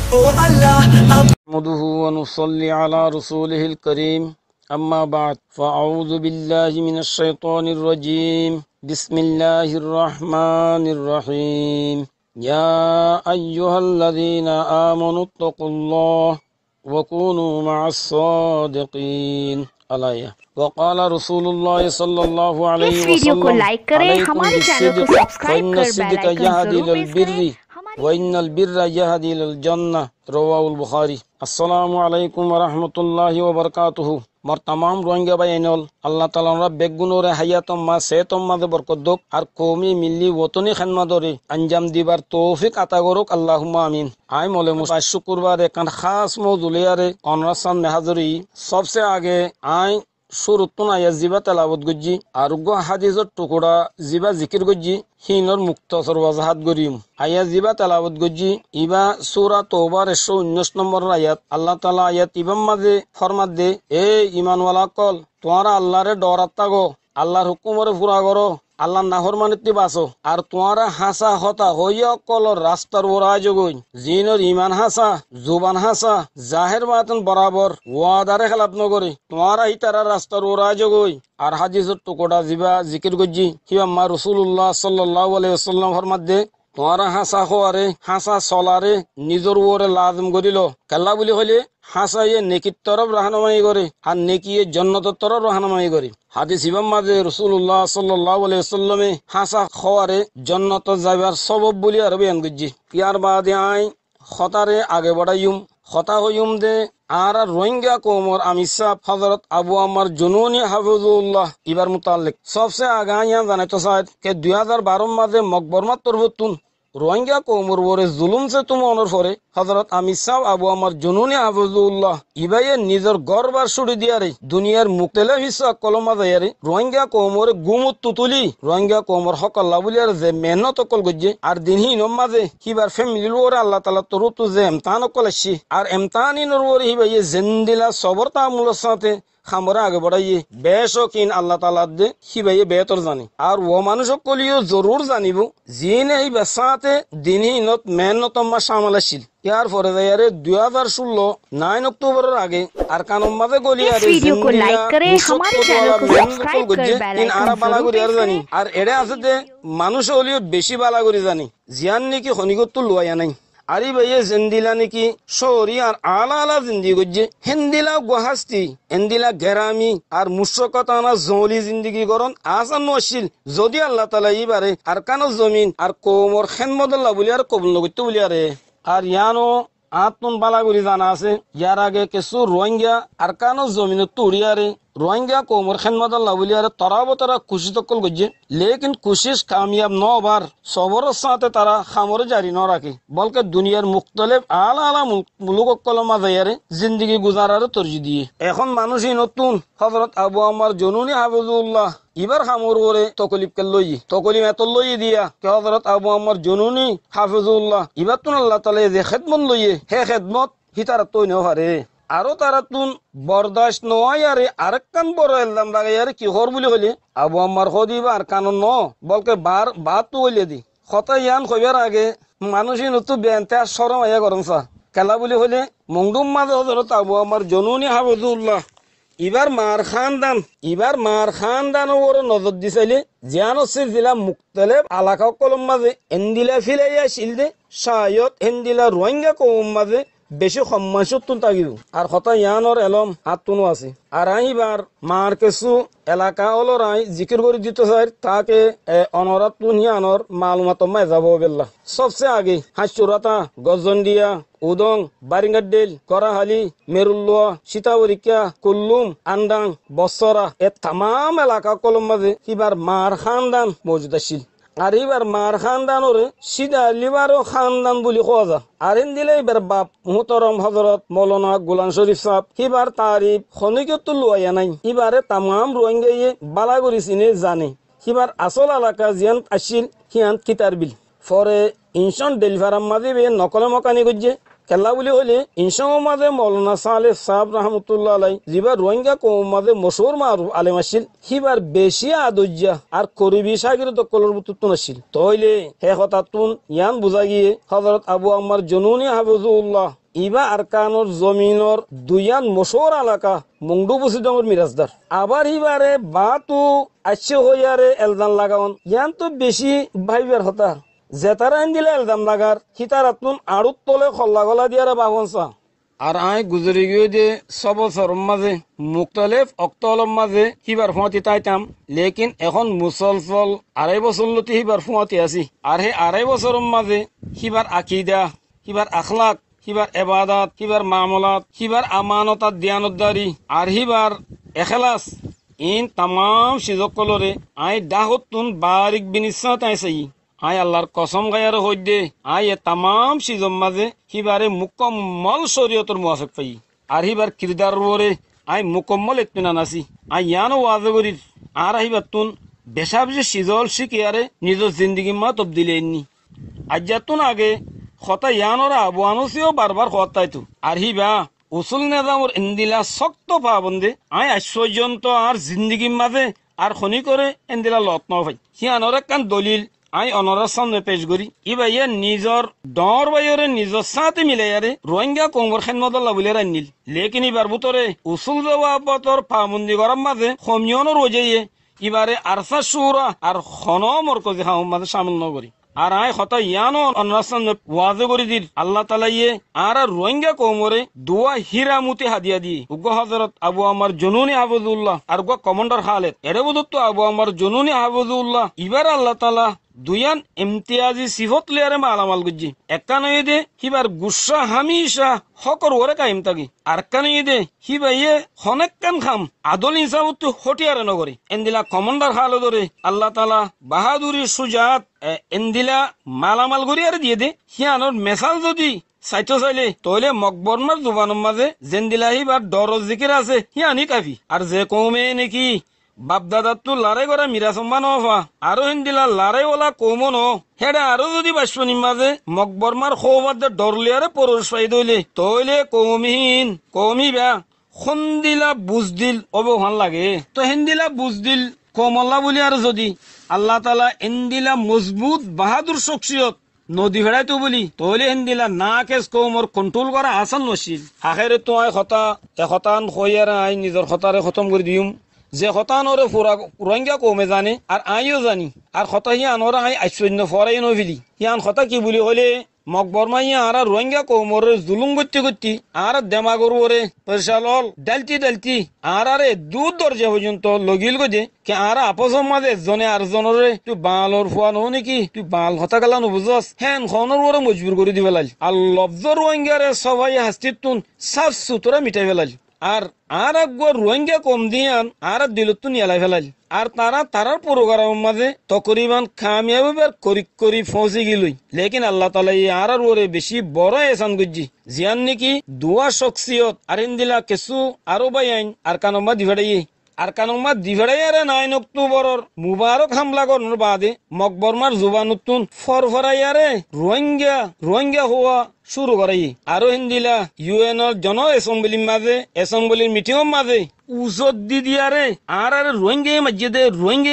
نحمده ونصلي على رسوله الكريم أما بعد فأعوذ بالله من الشيطان الرجيم بسم الله الرحمن الرحيم يا أيها الذين آمنوا اتقوا الله وكونوا مع الصادقين عليه وقال رسول الله صلى الله عليه وسلم عليكم بالصدق فإن الصدق يهدي إلى البر وإن البر يهدي إلى الجنة رواه البخاري السلام عليكم ورحمة الله وبركاته مر تمام روينگا باينول الله تعالى رب বেগুনোর হায়াতম মা সেতম মাদে বরকত দক আর কওমি মিল্লি ওতনি খাদমতরে আঞ্জাম দিবার তৌফিক আতা করুক আল্লাহুম্মা আমিন আই মলে মুসা শুক্রবার একান খাস মওজুলিয়ারে অনরাসান হাজরি সবসে আগে আই শুরুতুন আয়া জিবা তেলাওয়াত গজ্জি আর গো হাদিসের টুকরা জিবা জিকির গজ্জি হিনর মুক্তসর ওয়াজাহাত গরিম আয়া জিবা তেলাওয়াত গজ্জি ইবা সূরা তওবার 119 নম্বর আয়াত আল্লাহ তাআলা আয়াত ইবাম মাঝে ফরমাত দে এ ঈমানওয়ালা কল তোমরা আল্লাহরে ডরাত্তা গো আল্লাহর হুকুমরে পুরা করো আল্লাহ নাহরমানিতে বাসো আর তোমারা হাসা হতা হইয়া কলর রাস্তার ওরাজ গই জিনর ইমান হাসা জুবান হাসা জাহের বাতন বরাবর ওয়াদারে খেলাপ নগরে তোমারা ইতারা রাস্তার ওরাজ গই আর হাদিসের টুকরা জিবা জিকির গজ্জি কিবা মা রাসূলুল্লাহ সাল্লাল্লাহু আলাইহি ওয়াসাল্লাম ফরমাত দে তোমারা হাসা খোয়ারে হাসা চলারে নিজর ওরে লাজম করিল কেল্লা বলি হইলে হাসাইয়ে নেকির তরফ রাহনুমাই করে আর নেকিয়ে জান্নাতের তরফ রাহনুমাই করে হাদিস ইমাম মাঝে রাসূলুল্লাহ সাল্লাল্লাহু আলাইহি ওয়াসাল্লামে হাসা খোয়ারে জান্নাত যাইবার সবব বলি আর বয়ান গজ্জি ইয়ার বাদে আই খতারে আগে বড়াইম খতা হইম দে আর রোহিঙ্গা কোমর আমিসা হযরত আবু আম্মার জুনুনি হাফিজুল্লাহ ইবার মুতাল্লিক সবসে আগে ইয়া জানাইতো সাহেব কে 2012 মাঝে মকবরমাত তরবতুন রোহিঙ্গা কোমর ওরে জুলুম সে তুমি অনর পরে হযরত আমিসা আবু আম্মার জুনুনি হাফিজুল্লাহ ইবাইয়ে নিজের গরবার ছুড়ি দিয়ারে দুনিয়ার মুক্তেলে হিসা কলমা দেয়ারে রোহিঙ্গা কোমর গুমুত তুতুলি রোহিঙ্গা কোমর হকল্লা বলিয়ার যে মেহনত কল গজ্জে আর দিনহীন মাঝে হিবার ফ্যামিলির ওরে আল্লাহ তাআলা তরুতু যে ইমতাহান কলেছি আর ইমতাহানিনর ওরে হিবাইয়ে জিন্দিলা সবর তামুলের সাথে খামরে আগে বড়াইয়ে বেশকিন আল্লাহ তাআলা দে হিবাইয়ে বেতর জানি আর ও মানুষ কলিও জরুর জানিব জিনে এই বেসাতে দিনহীনত মেহনত মা শামিল আছিল ইয়ার পরে যায়ারে 2016 9 অক্টোবরের আগে আর কানম মাঝে গলিয়ারে वीडियो को लाइक करें हमारे चैनल को सब्सक्राइब कर बेल आइकन বালা করি আর জানি আর এড়ে আছে যে মানুষ হলিও বেশি বালা করি জানি জিয়ান নাকি খনিগত লুয়া নাই আরে ভাইয়ে জিন্দিলা নাকি শহরি আর আলা আলা জিন্দি গজ্জে হিন্দিলা গুহাস্তি হিন্দিলা গেরামি আর মুশরকতানা জলি জিন্দিগি করন আসান নশিল যদি আল্লাহ তাআলা ইবারে আর কানো জমিন আর কোমর খেদমতল্লাহ বলি আর কবুল নগত বলি আরে আর ইয়ানো আতুন বালাগুড়ি জানা আছে ইয়ার আগে কিছু রোহিঙ্গা আর কানো জমিন তুড়িয়ারে রোহিঙ্গা কোমর খেদমতল্লাহ বলি আর তরা খুশি তকল গজ্জে লেকিন কোশিশ কামিয়াব ন হবার সবরের সাথে তারা খামরে জারি ন রাখে বলকে দুনিয়ার মুখতলিফ আলা আলা মুলুক কলমা যায়ারে জিন্দিগি গুজারার তরজি দিয়ে এখন মানুষই নতুন হযরত আবু আম্মার জুনুনি হাফিজুল্লাহ ইবার খামর ওরে তকলিফ কে লই তকলিম এত লই দিয়া কে হযরত আবু আম্মার জুনুনি হাফিজুল্লাহ ইবার তুন আল্লাহ তাআলা যে খেদমত লইয়ে হে খেদমত হিতার তৈ ন হারে আরো তারা তুন বরদাস্ত নয় আরে আরেকখান বড় এলদাম লাগাইয়ারে কি হর বলি হইলে আবু আম্মার হদিবা আর কানন ন বলকে বার বাত তো হইলে দি কথা ইয়ান কইবার আগে মানুষই নতু বেনতে আর শরম আয়া করন সা কেলা বলি হইলে মংডুম মাঝে হযরত আবু আম্মার জুনুনি হাফিজুল্লাহ ইবার মার খানদান ওর নজর দিছিলে জিয়ানো সিলসিলা মুক্তলিফ আলাকা কলম মাঝে এন্দিলা ফিলাইয়া শিলদে শায়ত এন্দিলা রোহিঙ্গা কম মাঝে বেশি সম্মানসুতুন তাগিব আর কথা ইয়ানোর এলম হাতুনো আছে আর আইবার মার কিছু এলাকা হলো রাই জিকির করে দিতে চাই তাকে অনরাতুন ইয়ানোর মালুমাত মাই যাব বেল্লা সবচেয়ে আগে হাসুরাতা গজন্ডিয়া উদং বারিঙ্গাডেল করাহালি মেরুল্লোয়া সীতাবরিকা কুল্লুম আন্দাং বসরা এ তাম এলাকা কলম মাঝে এবার মার খানদান মজুদ আছিল আর এবার মার খানদানোরে সিধা লিবারও খানদান বলি কোয়া যা আর দিলে এবার বাপ মুহতরম হযরত মৌলানা গোলাম শরীফ সাহেব এবার তারিফ খনিকত লুয়া নাই এবারে তামাম রোহিঙ্গায়ে বালাগুড়ি চিনে জানে এবার আসল এলাকা জিয়ান আসিল হিয়ান কিতার বিল পরে ইনশন ডেলিভারাম মাঝে নকলে মকানি গজ্জে কেলা বলি হইলে ইনশাল্লাহ মাঝে মৌলানা সালেহ সাহেব রহমতুল্লাহ আলাই যিবার রোহিঙ্গা কৌম মাঝে মশহুর মারুফ আলেম আসিল সিবার বেশি আদর্যা আর করিবি সাগির দকলর বুতুন আসিল তইলে হে হতাতুন ইয়ান বুঝা গিয়ে হযরত আবু আম্মার জুনুনি হাফিজুল্লাহ ইবা আরকানোর জমিনর দুইয়ান মশহুর এলাকা মুংডু বসিদঙ্গর মিরাজদার আবার হিবারে বাতু আচ্ছে হইয়ারে এলদান লাগাউন ইয়ান তো বেশি ভাইবার হতা জেতারা দিলে এলদাম লাগার হিতারাতুন আড়ুত তলে খল্লা গলা দিয়ারা বাবনসা আর আই গুজরি গিয়ে যে সবছর মাঝে মুক্তলেফ অক্তলম মাঝে হিবার ফুঁয়াতি তাইতাম লেকিন এখন মুসলসল 2.5 বছর লতি হিবার ফুঁয়াতি আছি আর হে 2.5 বছরের মাঝে হিবার আকিদা হিবার আখলাক হিবার এবাদাত হিবার মামলাত হিবার আমানতাত দিয়ানতদারি আর হিবার এখলাস ইন তামাম সিজকলরে আই দাহতুন বারিক বিনিশ্চয় তাইছাই আই আল্লাহর কসম গায়ার হইদে আই এ তামাম সিজম মাঝে হিবারে মুকম্মল শরীয়তর মুয়াফিক পাই আর হিবার কিরদার ওরে আই মুকম্মল ইত্মিনান আছি আই ইয়ানো ওয়াজে করির আর হিবাতুন বেশাবজে সিজল শিকিয়ারে নিজের জিন্দিগি মা তবদিলে এননি আজ্জাতুন আগে খতা ইয়ানোরা আবুয়ানুসিও বারবার খতাইতো আর হিবা উসুল নেজামর ইন্দিলা শক্ত পাবন্দে আই আশ্চর্যন্ত আর জিন্দিগির মাঝে আর খনি করে ইন্দিলা লত নভাই হিয়ানোর একখান দলিল আই অনরার সামনে পেশ করি ইবাইয়া নিজর ডর বাইরে নিজর সাথে মিলাইয়ারে রোহিঙ্গা কংবর খেদমতল্লা বলে রান্নিল লেকিন ইবার ভিতরে উসুল জবাবতর পাবন্দি করার মাঝে খমিয়নো রোজাইয়ে ইবারে আরসা সুরা আর খন মরকজি হাম মাঝে সামিল নগরী আর আয় হতা ইয়ানো অনরাসান ওয়াজে করে দিল আল্লাহ তালা ইয়ে আর রোহিঙ্গা কৌমরে দুয়া হিরামুতি হাদিয়া দিয়ে উগ্র হজরত আবু আমার জনুনি হাফিজুল্লাহ আর উগ্র কমান্ডার খালেদ এরে বুধত্ব আবু আমার জনুনি হাফিজুল্লাহ ইবার আল্লাহ তালা দুয়ান ইমতিয়াজি সিফত লিয়ারে মালামাল গুজি একানয়ে দে হিবার গুসা হামিশা হকর ওরে কাইম তাগি আর কানয়ে দে হিবাইয়ে হনেককান খাম আদল হিসাবত হটিয়ারে নগরে এন্দিলা কমান্ডার খালেদরে আল্লাহ তালা বাহাদুরি সুজাত এন্দিলা মালামাল গরিয়ারে দিয়ে দে হিয়ানোর মেসাল যদি সাইতো চাইলে তইলে মকবরমার জুবানের মাঝে জেন্দিলাহি বা দরজ জিকির আছে হিয়ানি কাফি আর যে কৌমে নাকি বাপদাদার তো লারে করা মিরা সম্মান হফা আরো হিন্দিলা লারে ওলা কৌমন হেডা আরো যদি বাষ্পনির মাঝে মকবরমার খৌবাদে ডরলিয়ারে পরশ পাই দইলে তইলে কৌমিহীন কৌমি বা সন্দিলা বুজদিল অবহান লাগে তো হিন্দিলা বুজদিল কমল্লা বলি আর যদি আল্লাহ তালা ইন্দিলা মজবুত বাহাদুর শখসিয়ত নদী ভেড়াইতো বলি তইলে হিন্দিলা না কেস কৌমর কন্ট্রোল করা আসান নছিল আখেরে তো আই খতা এখতান খইয়ারা আই নিজের খতারে খতম করে দিম যে হতানরে রোহিঙ্গা কমে জানে আর আইও জানি আর হতা হিয়ানরা আই আশ্চর্য ফরাই নভিলি হিয়ান হতা কি বলি হলে মকবরমা ইয়া আর রোহিঙ্গা কমরে জুলুম করতে করতে আর দেমাগর ওরে পয়সাল ডালতি আর আরে দূর দরজা পর্যন্ত লগিল গজে কে আর আপসর মাঝে জনে আর জনরে তুই বালর ফুয়া নহ নাকি তুই বাল হতা গেলা নবুঝস হ্যান খনর ওরে মজবুর করে দি ফেলাল আর লব্জ রোহিঙ্গারে সবাই হাস্তির তুন সাফ সুতরা মিটাই ফেলাল আর একবার রোহিঙ্গা কম দিয়ান আর দিলতুন এলাই ফেলাল আর তারার প্রোগ্রামের মাঝে তকরিবান কামিয়াবি করি ফসি গিলই লেকিন আল্লাহ তালা আর ওরে বেশি বড় এসান গুজি জিয়ান নাকি দুয়া শখসিয়ত আর ইন্দিলা কেসু আরো বাইন আর কানম্মা দিভাড়াই আর কানম্মা দিভাড়াইয়ারে 9 অক্টোবরের মুবারক হামলা করার বাদে মকবরমার জুবানুতুন ফরফরাইয়ারে রোহিঙ্গা হওয়া শুরু করাই আরো হিন্দিলা ইউএনর জন এসেম্বলির মিটিং মাঝে উজত দি দিয়ারে আর রোহিঙ্গা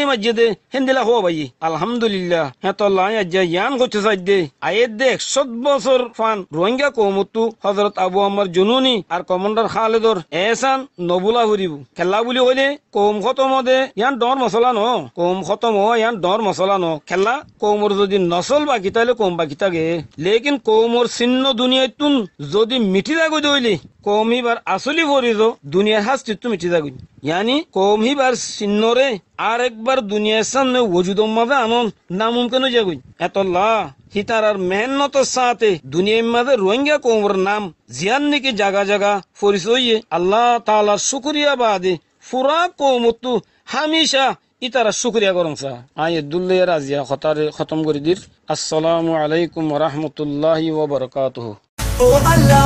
মসজিদে হিন্দিলা হওয়া ভাই আলহামদুলিল্লাহ হেতল্লাহ ইয়ান করছে সাইদে আয়ের দে 100 বছর ফান রোহিঙ্গা কৌমতু হজরত আবু আমার জুনুনি আর কমান্ডার খালেদর এহসান নবুলা হরিব খেলা বলি হইলে কৌম খতম দে ইয়ান ডর মশলা ন কৌম খতম ইয়ান ডর মশলা ন খেলা কৌমর যদি নসল বাকি তাহলে কৌম বাকি থাকে লেকিন কৌমর চিহ্ন দুনিয়াতুন যদি মিটি যাগো দইলে কৌম হিবার আসলি ফরিজ দুনিয়ার হাস্তিত্ব মিটি যাগো ইয়ানি কৌম হিবার চিহ্নরে আর একবার দুনিয়ার সামনে ওজুদম মাঝে আনন নামুমকিন যাগো এতল্লাহ হিতারার মেহনতের সাথে দুনিয়ার মাঝে রোহিঙ্গা কৌমর নাম জিয়ান নাকি জাগা পরিচয় আল্লাহ তাআলার শুকরিয়া বাদে পুরা কৌমতু হামেশা ইতারা শুকরিয়া করং সা আয় দুল্লে রাজিয়া খতারে খতম করে দির আসসালামু আলাইকুম ওয়া রাহমাতুল্লাহি ওয়া বারাকাতুহু ও আল্লাহ